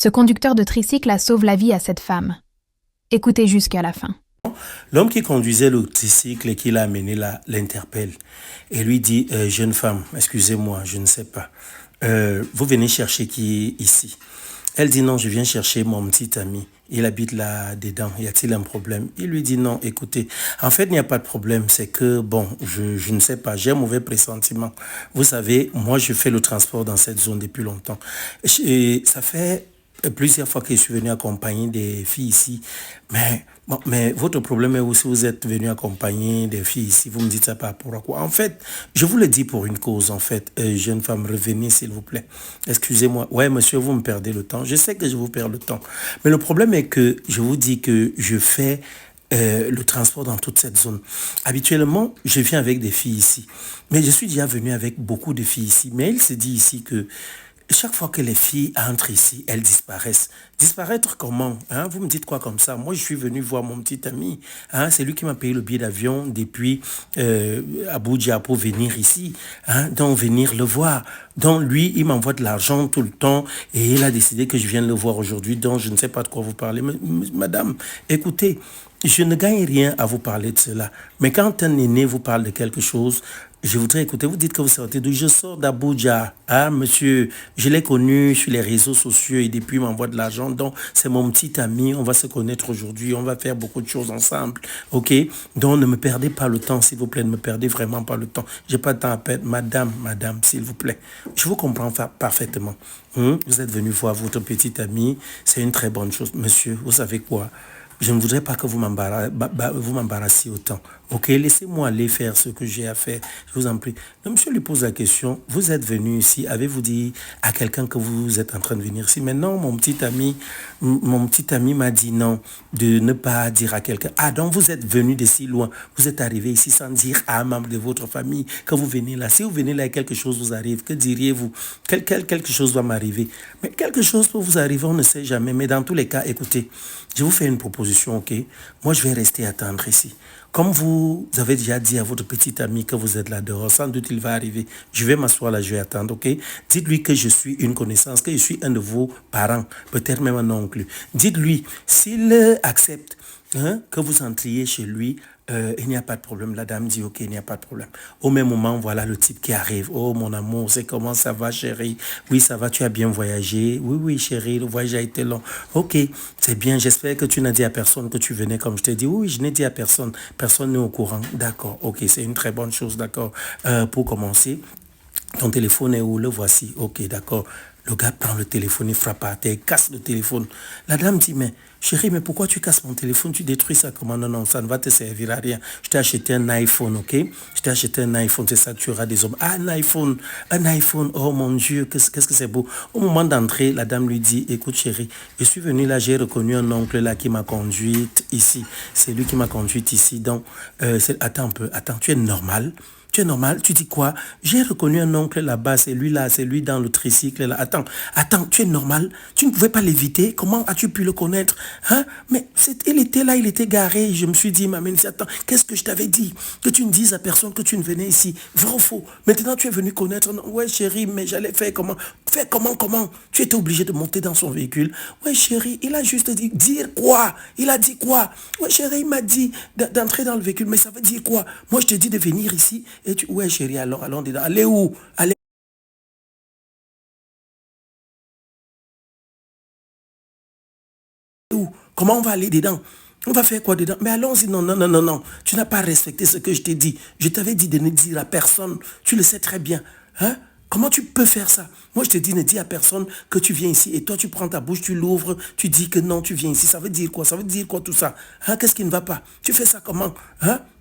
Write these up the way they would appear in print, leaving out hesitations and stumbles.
Ce conducteur de tricycle sauve la vie à cette femme. Écoutez jusqu'à la fin. L'homme qui conduisait le tricycle et qui l'a amené là l'interpelle et lui dit jeune femme, excusez-moi, je ne sais pas. Vous venez chercher qui ici? Elle dit non, je viens chercher mon petit ami. Il habite là-dedans. Y a-t-il un problème? Il lui dit non, écoutez, en fait, il n'y a pas de problème. C'est que, bon, je ne sais pas, j'ai un mauvais pressentiment. Vous savez, moi, je fais le transport dans cette zone depuis longtemps. Et ça fait plusieurs fois que je suis venu accompagner des filles ici. Mais votre problème est aussi, vous êtes venu accompagner des filles ici. Vous me dites ça par rapport à quoi? En fait, je vous le dis pour une cause, en fait. Jeune femme, revenez, s'il vous plaît. Excusez-moi. Ouais, monsieur, vous me perdez le temps. Je sais que je vous perds le temps. Mais le problème est que je vous dis que je fais le transport dans toute cette zone. Habituellement, je viens avec des filles ici. Mais je suis déjà venu avec beaucoup de filles ici. Mais il se dit ici que chaque fois que les filles entrent ici, elles disparaissent. Disparaître comment? Vous me dites quoi comme ça? Moi, je suis venu voir mon petit ami. C'est lui qui m'a payé le billet d'avion depuis Abuja pour venir ici. Donc, venir le voir. Donc, lui, il m'envoie de l'argent tout le temps et il a décidé que je vienne le voir aujourd'hui. Donc, je ne sais pas de quoi vous parlez. Madame, écoutez, je ne gagne rien à vous parler de cela. Mais quand un aîné vous parle de quelque chose, je voudrais écouter. Vous dites que vous sortez d'où? Je sors d'Abuja. Monsieur, je l'ai connu sur les réseaux sociaux et depuis, il m'envoie de l'argent. Donc, c'est mon petit ami. On va se connaître aujourd'hui. On va faire beaucoup de choses ensemble. OK? Donc, ne me perdez pas le temps, s'il vous plaît. Ne me perdez vraiment pas le temps. J'ai pas de temps à perdre. Madame, s'il vous plaît. Je vous comprends parfaitement. Vous êtes venu voir votre petit ami. C'est une très bonne chose. Monsieur, vous savez quoi? Je ne voudrais pas que vous m'embarrassiez autant. OK, laissez-moi aller faire ce que j'ai à faire. Je vous en prie. Le monsieur lui pose la question. Vous êtes venu ici. Avez-vous dit à quelqu'un que vous êtes en train de venir ici? Maintenant, mon petit ami m'a dit non, de ne pas dire à quelqu'un. Donc vous êtes venu de si loin. Vous êtes arrivé ici sans dire à un membre de votre famille que vous venez là. Si vous venez là et quelque chose vous arrive, que diriez-vous? Quelque chose va m'arriver. Mais quelque chose peut vous arriver, on ne sait jamais. Mais dans tous les cas, écoutez, je vous fais une proposition, OK? Moi, je vais rester attendre ici. Comme vous avez déjà dit à votre petit ami que vous êtes là dehors, sans doute il va arriver. Je vais m'asseoir là, je vais attendre, OK? Dites-lui que je suis une connaissance, que je suis un de vos parents, peut-être même un oncle. Dites-lui, s'il accepte que vous entriez chez lui, il n'y a pas de problème. La dame dit, OK, il n'y a pas de problème. Au même moment, voilà le type qui arrive. Oh, mon amour, c'est comment ça va, chérie? Oui, ça va, tu as bien voyagé? Oui, oui, chérie, le voyage a été long. OK, c'est bien. J'espère que tu n'as dit à personne que tu venais comme je t'ai dit. Oui, je n'ai dit à personne. Personne n'est au courant. D'accord, OK, c'est une très bonne chose, d'accord. Pour commencer, ton téléphone est où? Le voici. OK, d'accord. Le gars prend le téléphone, il frappe à terre, il casse le téléphone. La dame dit, mais chérie, mais pourquoi tu casses mon téléphone? Tu détruis ça comment? Non, non, ça ne va te servir à rien. Je t'ai acheté un iPhone, OK? Je t'ai acheté un iPhone, c'est ça que tu auras des hommes. Un iPhone, oh mon Dieu, qu'est-ce que c'est beau. Au moment d'entrer, la dame lui dit, écoute chérie, je suis venu là, j'ai reconnu un oncle là qui m'a conduite ici. C'est lui qui m'a conduite ici. Donc, attends un peu, tu es normal? Tu es normal, tu dis quoi? J'ai reconnu un oncle là-bas, c'est lui là, c'est lui dans le tricycle là. Attends, tu es normal? Tu ne pouvais pas l'éviter? Comment as-tu pu le connaître? Mais il était là, il était garé. Je me suis dit, maman, attends, qu'est-ce que je t'avais dit? Que tu ne dises à personne que tu ne venais ici. Vrai ou faux? Maintenant tu es venu connaître. Non, ouais chérie, mais j'allais faire comment? Faire comment? Tu étais obligé de monter dans son véhicule. Ouais chérie, il a juste dit, dire quoi? Il a dit quoi? Ouais chérie, il m'a dit d'entrer dans le véhicule, mais ça veut dire quoi? Moi je te dis de venir ici. Et ouais chérie, allons dedans. Allez où? Allez où? Comment on va aller dedans? On va faire quoi dedans? Mais allons-y. Non, non, non, non, non. Tu n'as pas respecté ce que je t'ai dit. Je t'avais dit de ne dire à personne. Tu le sais très bien. Comment tu peux faire ça? Moi, je te dis, ne dis à personne que tu viens ici. Et toi, tu prends ta bouche, tu l'ouvres, tu dis que non, tu viens ici. Ça veut dire quoi? Ça veut dire quoi tout ça? Qu'est-ce qui ne va pas? Tu fais ça comment?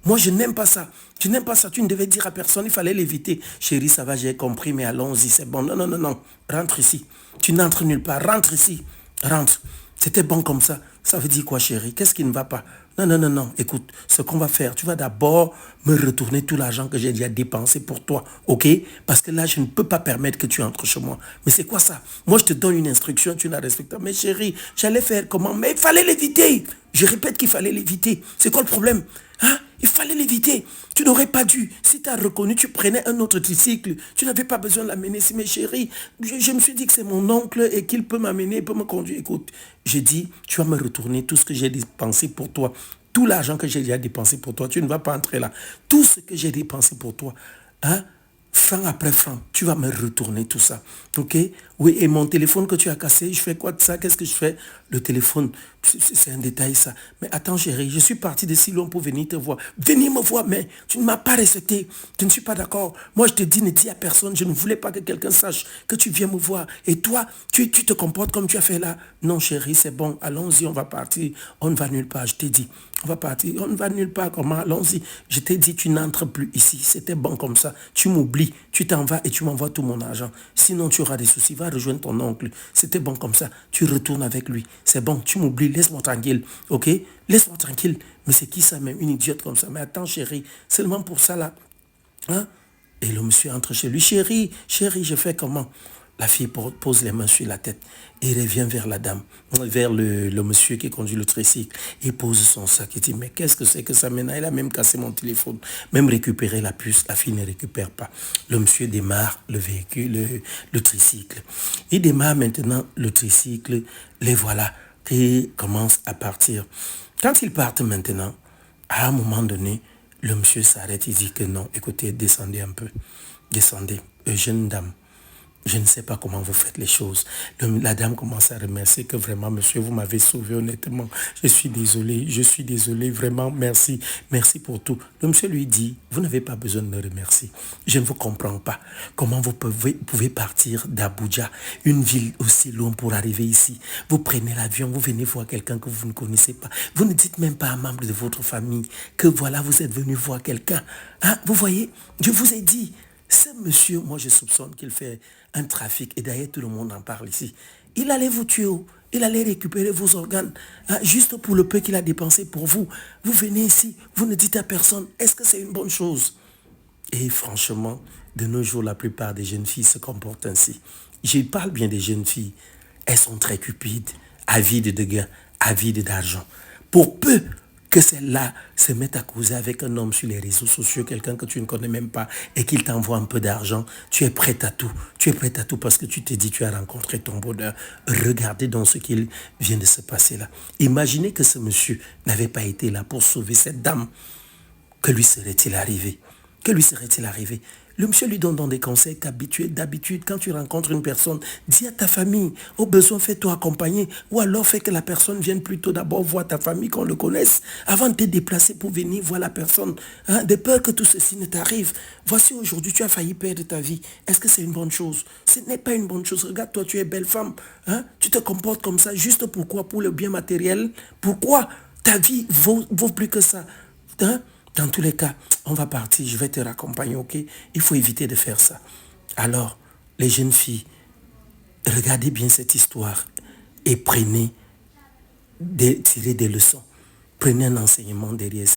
Moi, je n'aime pas ça. Tu n'aimes pas ça. Tu ne devais dire à personne. Il fallait l'éviter. Chérie, ça va, j'ai compris, mais allons-y, c'est bon. Non, non, non, non. Rentre ici. Tu n'entres nulle part. Rentre ici. Rentre. C'était bon comme ça. Ça veut dire quoi, chérie? Qu'est-ce qui ne va pas? Non, non, non, non. Écoute, ce qu'on va faire, tu vas d'abord me retourner tout l'argent que j'ai déjà dépensé pour toi, OK? Parce que là, je ne peux pas permettre que tu entres chez moi. Mais c'est quoi ça? Moi, je te donne une instruction, tu ne la respectes pas. Mais chérie, j'allais faire comment? Mais il fallait l'éviter. Je répète qu'il fallait l'éviter. C'est quoi le problème? Hein? Il fallait l'éviter. Tu n'aurais pas dû. Si tu as reconnu, tu prenais un autre tricycle. Tu n'avais pas besoin de l'amener. C'est mes chéris. Je me suis dit que c'est mon oncle et qu'il peut m'amener, il peut me conduire. Écoute, j'ai dit, tu vas me retourner tout ce que j'ai dépensé pour toi. Tout l'argent que j'ai déjà dépensé pour toi, tu ne vas pas entrer là. Tout ce que j'ai dépensé pour toi, hein? Franc après franc, tu vas me retourner tout ça. Ok? Oui, et mon téléphone que tu as cassé, je fais quoi de ça? Qu'est-ce que je fais? Le téléphone, c'est un détail ça. Mais attends chérie, je suis parti de si loin pour venir te voir. Venir me voir, mais tu ne m'as pas respecté. Je ne suis pas d'accord. Moi, je te dis, ne dis à personne. Je ne voulais pas que quelqu'un sache que tu viens me voir. Et toi, tu te comportes comme tu as fait là. Non chérie, c'est bon. Allons-y, on va partir. On ne va nulle part, je t'ai dit. On va partir. On ne va nulle part. Comment? Allons-y. Je t'ai dit, tu n'entres plus ici. C'était bon comme ça. Tu m'oublies. Tu t'en vas et tu m'envoies tout mon argent. Sinon, tu auras des soucis. Va rejoindre ton oncle. C'était bon comme ça. Tu retournes avec lui. C'est bon. Tu m'oublies. Laisse-moi tranquille. Ok? Laisse-moi tranquille. Mais c'est qui ça même? Une idiote comme ça. Mais attends, chérie. Seulement pour ça là. Hein? Et le monsieur entre chez lui. Chérie, chérie, je fais comment? La fille pose les mains sur la tête et revient vers la dame, vers le monsieur qui conduit le tricycle. Il pose son sac et dit, mais qu'est-ce que c'est que ça maintenant? Il a même cassé mon téléphone, même récupéré la puce. La fille ne récupère pas. Le monsieur démarre le véhicule, le tricycle. Il démarre maintenant le tricycle. Les voilà qui commencent à partir. Quand ils partent maintenant, à un moment donné, le monsieur s'arrête, il dit que non, écoutez, descendez un peu. Descendez, jeune dame. Je ne sais pas comment vous faites les choses. La dame commence à remercier que vraiment, monsieur, vous m'avez sauvé honnêtement. Je suis désolé, vraiment, merci. Merci pour tout. Le monsieur lui dit, vous n'avez pas besoin de me remercier. Je ne vous comprends pas. Comment vous pouvez partir d'Abuja, une ville aussi loin pour arriver ici. Vous prenez l'avion, vous venez voir quelqu'un que vous ne connaissez pas. Vous ne dites même pas à un membre de votre famille que voilà, vous êtes venu voir quelqu'un. Hein? Vous voyez, je vous ai dit, ce monsieur, moi je soupçonne qu'il fait un trafic et d'ailleurs tout le monde en parle ici. Il allait vous tuer, il allait récupérer vos organes, hein, juste pour le peu qu'il a dépensé pour vous. Vous venez ici, vous ne dites à personne, est-ce que c'est une bonne chose? Et franchement, de nos jours, la plupart des jeunes filles se comportent ainsi. Je parle bien des jeunes filles, elles sont très cupides, avides de gains, avides d'argent. Pour peu que celle-là se mette à causer avec un homme sur les réseaux sociaux, quelqu'un que tu ne connais même pas, et qu'il t'envoie un peu d'argent, tu es prête à tout. Tu es prête à tout parce que tu t'es dit, tu as rencontré ton bonheur. Regardez dans ce qu'il vient de se passer là. Imaginez que ce monsieur n'avait pas été là pour sauver cette dame. Que lui serait-il arrivé? Que lui serait-il arrivé? Le monsieur lui donne des conseils d'habitude, quand tu rencontres une personne, dis à ta famille, au besoin fais-toi accompagner, ou alors fais que la personne vienne plutôt d'abord voir ta famille, qu'on le connaisse, avant de te déplacer pour venir voir la personne, hein, de peur que tout ceci ne t'arrive. Voici aujourd'hui, tu as failli perdre ta vie. Est-ce que c'est une bonne chose? Ce n'est pas une bonne chose. Regarde, toi, tu es belle femme, hein? Tu te comportes comme ça, juste pourquoi? Pour le bien matériel? Pourquoi? Ta vie vaut plus que ça, hein? Dans tous les cas, on va partir, je vais te raccompagner, ok? Il faut éviter de faire ça. Alors, les jeunes filles, regardez bien cette histoire et tirez des leçons. Prenez un enseignement derrière ça.